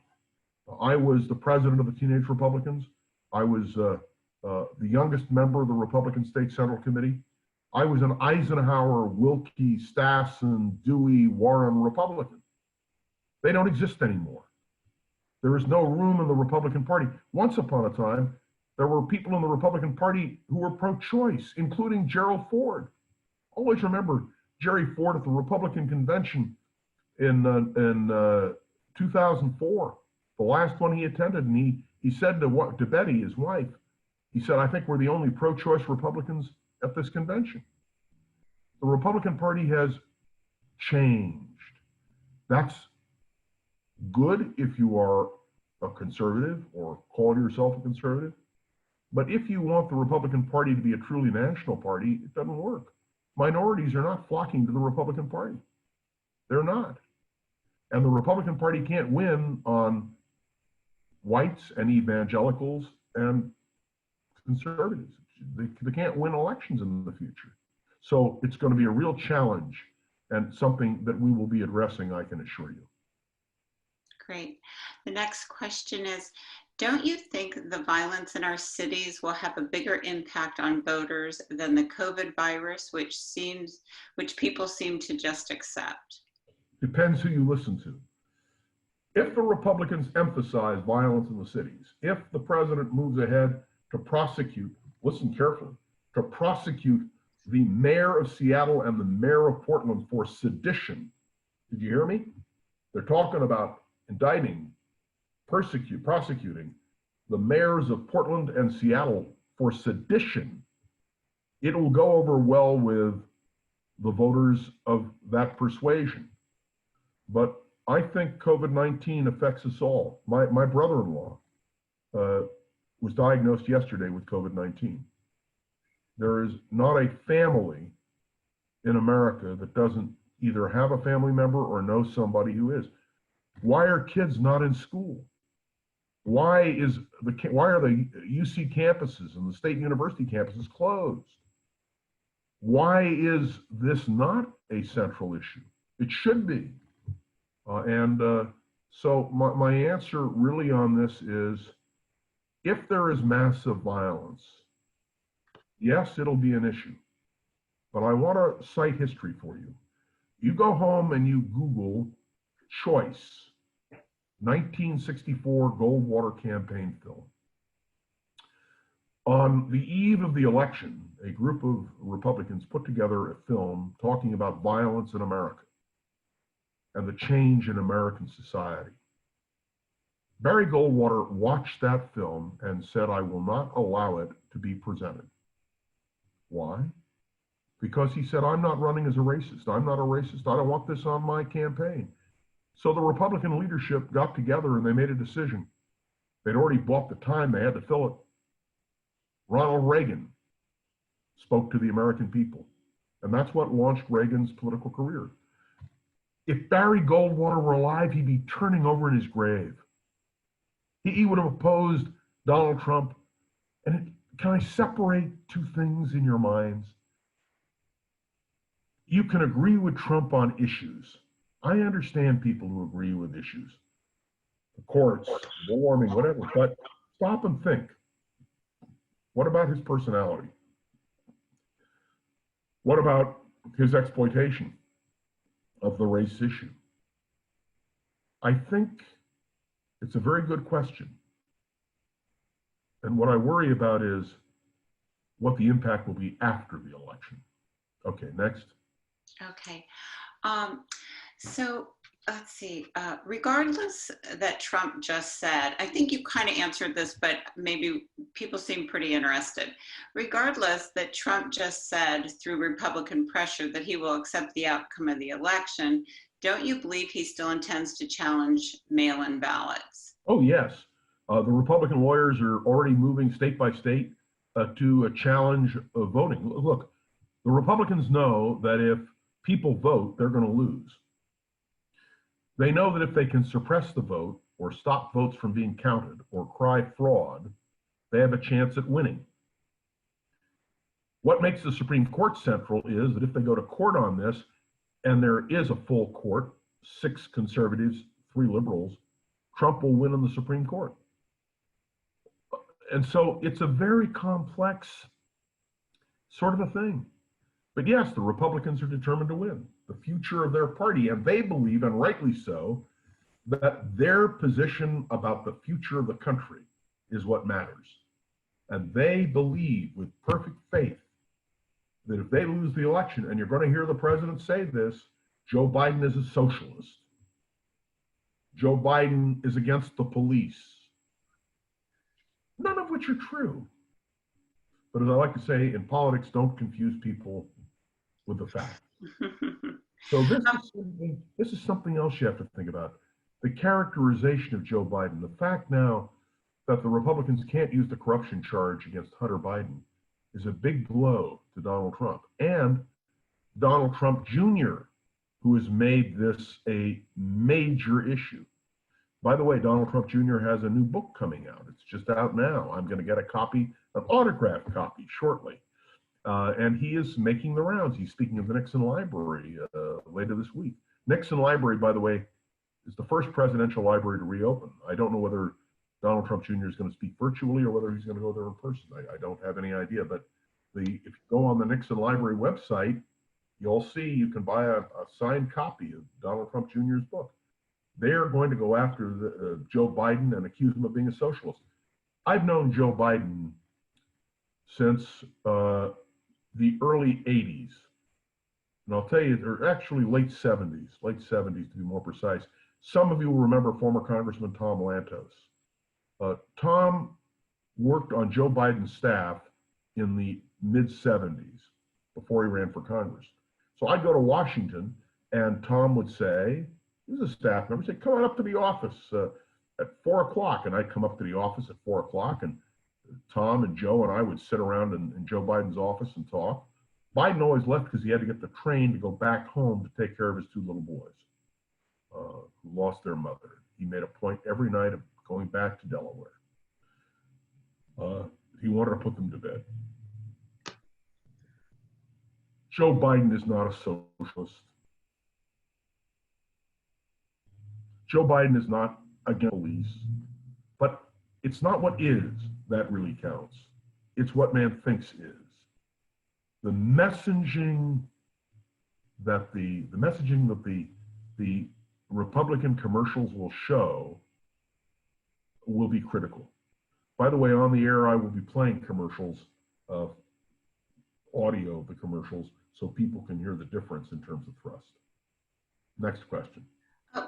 I was the president of the Teenage Republicans. I was the youngest member of the Republican State Central Committee. I was an Eisenhower, Wilkie, Stassen, Dewey, Warren Republican. They don't exist anymore. There is no room in the Republican Party. Once upon a time, there were people in the Republican Party who were pro-choice, including Gerald Ford. Always remember Jerry Ford at the Republican convention in 2004, the last one he attended, and he said to Betty, his wife, he said, I think we're the only pro-choice Republicans at this convention. The Republican Party has changed. That's good if you are a conservative or call yourself a conservative. But if you want the Republican Party to be a truly national party, it doesn't work. Minorities are not flocking to the Republican Party. They're not. And the Republican Party can't win on whites and evangelicals and conservatives. They can't win elections in the future. So it's going to be a real challenge and something that we will be addressing, I can assure you. Great. The next question is, don't you think the violence in our cities will have a bigger impact on voters than the COVID virus, which people seem to just accept? Depends who you listen to. If the Republicans emphasize violence in the cities, if the president moves ahead to prosecute, listen carefully, to prosecute the mayor of Seattle and the mayor of Portland for sedition. Did you hear me? They're talking about indicting, prosecuting the mayors of Portland and Seattle for sedition. It will go over well with the voters of that persuasion. But I think COVID-19 affects us all. My brother-in-law was diagnosed yesterday with COVID-19. There is not a family in America that doesn't either have a family member or know somebody who is. Why are kids not in school? Why are the UC campuses and the state university campuses closed? Why is this not a central issue? It should be. So my answer really on this is, if there is massive violence, yes, it'll be an issue. But I want to cite history for you. You go home and you Google Choice, 1964 Goldwater campaign film. On the eve of the election, a group of Republicans put together a film talking about violence in America and the change in American society. Barry Goldwater watched that film and said, I will not allow it to be presented. Why? Because he said, I'm not running as a racist. I'm not a racist. I don't want this on my campaign. So the Republican leadership got together and they made a decision. They'd already bought the time. They had to fill it. Ronald Reagan spoke to the American people And that's what launched Reagan's political career. If Barry Goldwater were alive, he'd be turning over in his grave. He would have opposed Donald Trump. And can I separate two things in your minds? You can agree with Trump on issues. I understand people who agree with issues, the courts, global warming, whatever, but stop and think. What about his personality? What about his exploitation of the race issue? I think it's a very good question. And what I worry about is what the impact will be after the election. Okay, next. Okay. So let's see, regardless that Trump just said, I think you kind of answered this, but maybe people seem pretty interested. Regardless that Trump just said through Republican pressure that he will accept the outcome of the election, don't you believe he still intends to challenge mail-in ballots? Oh, yes. The Republican lawyers are already moving state by state to challenge voting. Look, the Republicans know that if people vote, they're going to lose. They know that if they can suppress the vote or stop votes from being counted or cry fraud, they have a chance at winning. What makes the Supreme Court central is that if they go to court on this, and there is a full court, 6 conservatives, 3 liberals, Trump will win in the Supreme Court. And so it's a very complex sort of a thing. But yes, the Republicans are determined to win the future of their party, and they believe, and rightly so, that their position about the future of the country is what matters. And they believe with perfect faith that if they lose the election, and you're going to hear the president say this, Joe Biden is a socialist. Joe Biden is against the police. None of which are true. But as I like to say, in politics, don't confuse people with the facts. So this is something else you have to think about. The characterization of Joe Biden, the fact now that the Republicans can't use the corruption charge against Hunter Biden is a big blow to Donald Trump and Donald Trump Jr., who has made this a major issue. By the way, Donald Trump Jr. has a new book coming out. It's just out now. I'm going to get a copy, an autographed copy shortly. And he is making the rounds. He's speaking of the Nixon Library later this week. Nixon Library, by the way, is the first presidential library to reopen. I don't know whether Donald Trump Jr. is going to speak virtually or whether he's going to go there in person. I don't have any idea. But if you go on the Nixon Library website, you'll see you can buy a signed copy of Donald Trump Jr.'s book. They're going to go after Joe Biden and accuse him of being a socialist. I've known Joe Biden since the early 80s. And I'll tell you, they're actually late 70s to be more precise. Some of you will remember former Congressman Tom Lantos. Tom worked on Joe Biden's staff in the mid-70s before he ran for Congress. So I'd go to Washington and Tom would say, he was a staff member, say, come on up to the office at 4 o'clock. And I'd come up to the office at 4 o'clock and Tom and Joe and I would sit around in Joe Biden's office and talk. Biden always left because he had to get the train to go back home to take care of his 2 little boys who lost their mother. He made a point every night of going back to Delaware. He wanted to put them to bed. Joe Biden is not a socialist. Joe Biden is not against police, but it's not what is that really counts. It's what man thinks is. The messaging that the Republican commercials will show will be critical. By the way, on the air, I will be playing commercials, audio of the commercials, so people can hear the difference in terms of thrust. Next question.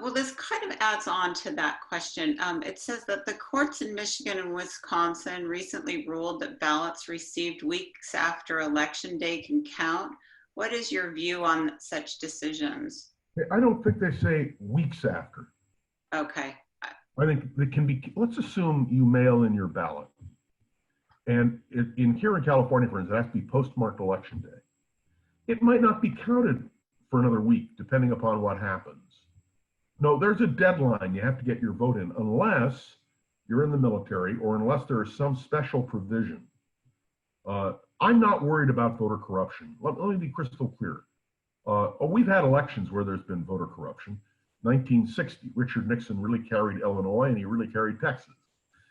Well, this kind of adds on to that question. It says that the courts in Michigan and Wisconsin recently ruled that ballots received weeks after Election Day can count. What is your view on such decisions? I don't think they say weeks after. Okay. I think they can be, let's assume you mail in your ballot. And here in California, for instance, it has to be postmarked Election Day. it might not be counted for another week, depending upon what happens. No, there's a deadline. You have to get your vote in unless you're in the military or unless there is some special provision. I'm not worried about voter corruption. Let me be crystal clear. We've had elections where there's been voter corruption. 1960, Richard Nixon really carried Illinois and he really carried Texas.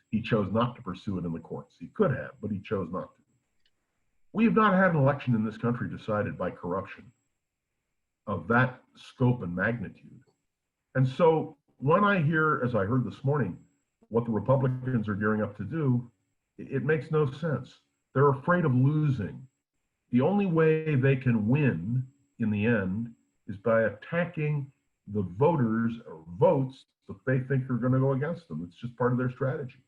He chose not to pursue it in the courts. He could have, but he chose not to. We have not had an election in this country decided by corruption of that scope and magnitude. And so when I hear, as I heard this morning, what the Republicans are gearing up to do, it makes no sense. They're afraid of losing. The only way they can win in the end is by attacking the voters or votes that they think are going to go against them. It's just part of their strategy.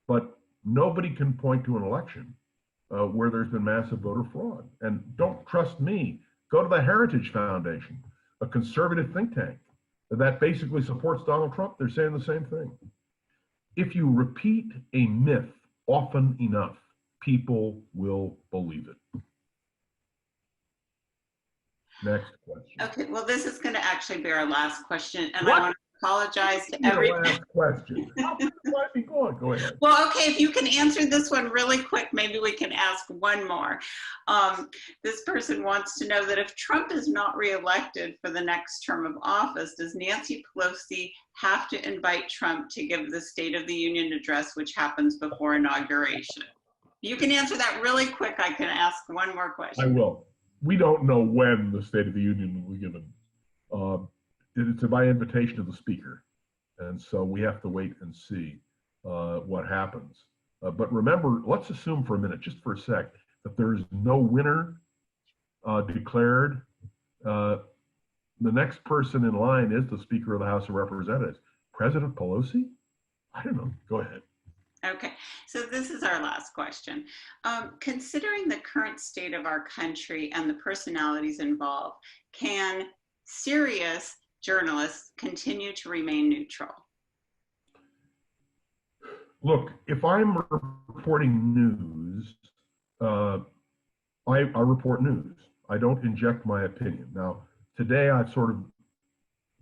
But nobody can point to an election where there's been massive voter fraud. And don't trust me. Go to the Heritage Foundation, a conservative think tank that basically supports Donald Trump. They're saying the same thing. If you repeat a myth often enough, people will believe it. Next question. Okay, well, this is going to actually be our last question, and What? I want to apologize to Your everyone. last question. Let me go on. Go ahead. Well, okay, if you can answer this one really quick, maybe we can ask one more. This person wants to know that if Trump is not reelected for the next term of office, does Nancy Pelosi have to invite Trump to give the State of the Union address, which happens before inauguration? You can answer that really quick. I can ask one more question. I will. We don't know when the State of the Union will be given. It's by invitation of the Speaker. And so we have to wait and see what happens. But remember, let's assume for a minute, just for a sec, that there's no winner declared. The next person in line is the Speaker of the House of Representatives. President Pelosi? I don't know. Go ahead. Okay, so this is our last question. Considering the current state of our country and the personalities involved, can serious journalists continue to remain neutral? Look, if I'm reporting news, I report news. I don't inject my opinion. Now, today I've sort of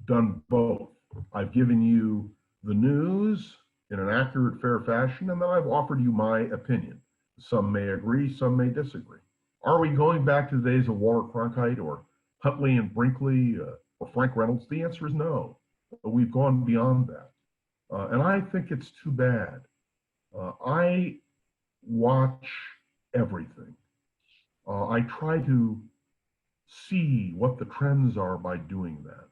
done both. I've given you the news in an accurate, fair fashion, and then I've offered you my opinion. Some may agree, some may disagree. Are we going back to the days of Walter Cronkite or Huntley and Brinkley or Frank Reynolds? The answer is no. We've gone beyond that. And I think it's too bad. I watch everything. I try to see what the trends are by doing that.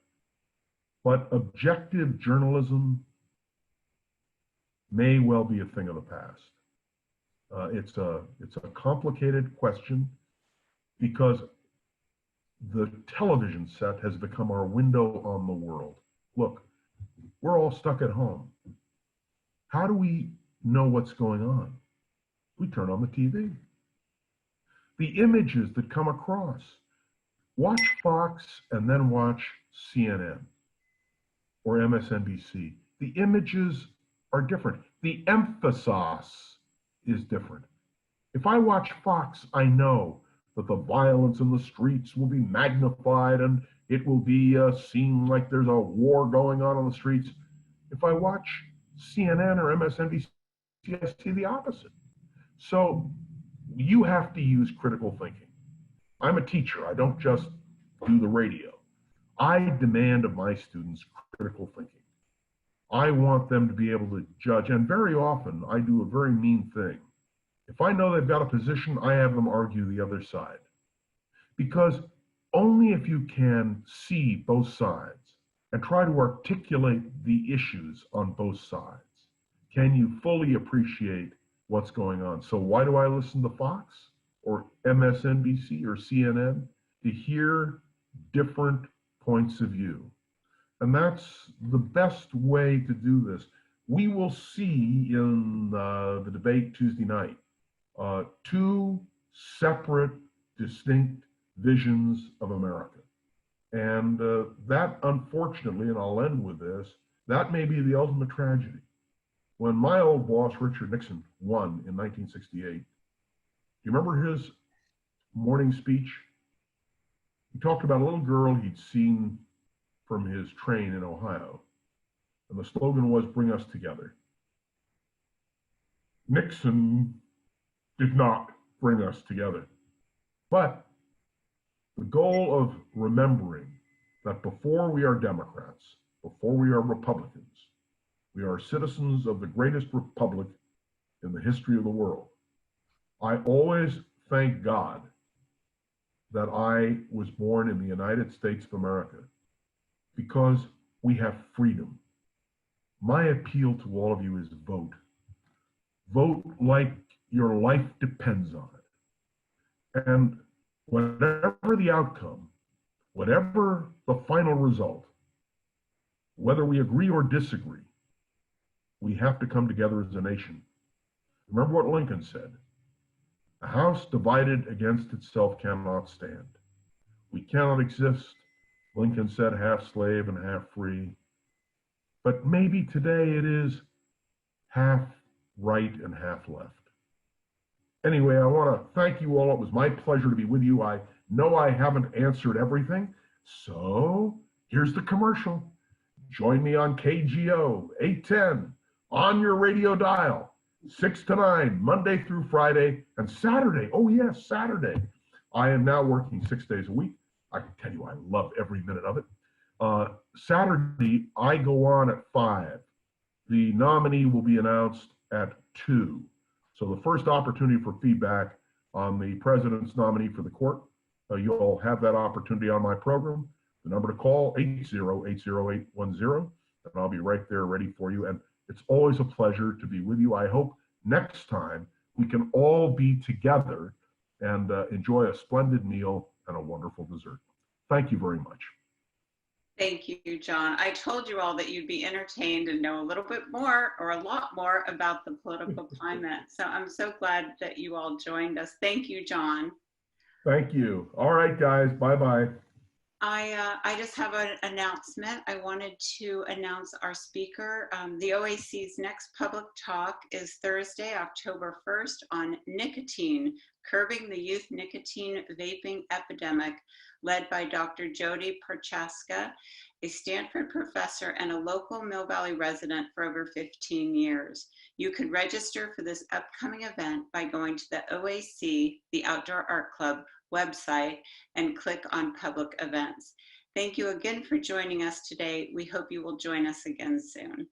But objective journalism may well be a thing of the past. It's a complicated question because the television set has become our window on the world. Look, we're all stuck at home. How do we know what's going on? We turn on the TV. The images that come across. Watch Fox and then watch CNN or MSNBC. The images are different. The emphasis is different. If I watch Fox, I know that the violence in the streets will be magnified and it will be seen like there's a war going on the streets. If I watch CNN or MSNBC, I see the opposite. So you have to use critical thinking. I'm a teacher. I don't just do the radio. I demand of my students critical thinking. I want them to be able to judge, and very often I do a very mean thing. If I know they've got a position, I have them argue the other side. Because only if you can see both sides and try to articulate the issues on both sides can you fully appreciate what's going on. So why do I listen to Fox or MSNBC or CNN? To hear different points of view. And that's the best way to do this. We will see in the debate Tuesday night, two separate, distinct visions of America. And that, unfortunately, and I'll end with this, that may be the ultimate tragedy. When my old boss, Richard Nixon, won in 1968, do you remember his morning speech? He talked about a little girl he'd seen from his train in Ohio. And the slogan was, "Bring us together." Nixon did not bring us together. But the goal of remembering that before we are Democrats, before we are Republicans, we are citizens of the greatest republic in the history of the world. I always thank God that I was born in the United States of America because we have freedom. My appeal to all of you is vote. Vote like your life depends on it. And whatever the outcome, whatever the final result, whether we agree or disagree, we have to come together as a nation. Remember what Lincoln said: "A house divided against itself cannot stand." We cannot exist, Lincoln said, half slave and half free. But maybe today it is half right and half left. Anyway, I want to thank you all. It was my pleasure to be with you. I know I haven't answered everything, so here's the commercial. Join me on KGO 810 on your radio dial, 6 to 9, Monday through Friday, and Saturday. Oh yes, Saturday. I am now working 6 days a week. I can tell you I love every minute of it. Saturday, I go on at 5. The nominee will be announced at 2. So the first opportunity for feedback on the president's nominee for the court, you'll have that opportunity on my program. The number to call, 8080810, and I'll be right there ready for you. And it's always a pleasure to be with you. I hope next time we can all be together and enjoy a splendid meal and a wonderful dessert. Thank you very much. Thank you, John. I told you all that you'd be entertained and know a little bit more or a lot more about the political climate. So I'm so glad that you all joined us. Thank you, John. Thank you. All right, guys. Bye-bye. I just have an announcement. I wanted to announce our speaker. The OAC's next public talk is Thursday, October 1st on nicotine, curbing the youth nicotine vaping epidemic, led by Dr. Jody Prochaska, a Stanford professor and a local Mill Valley resident for over 15 years. You can register for this upcoming event by going to the OAC, the Outdoor Art Club website, and click on public events. Thank you again for joining us today. We hope you will join us again soon.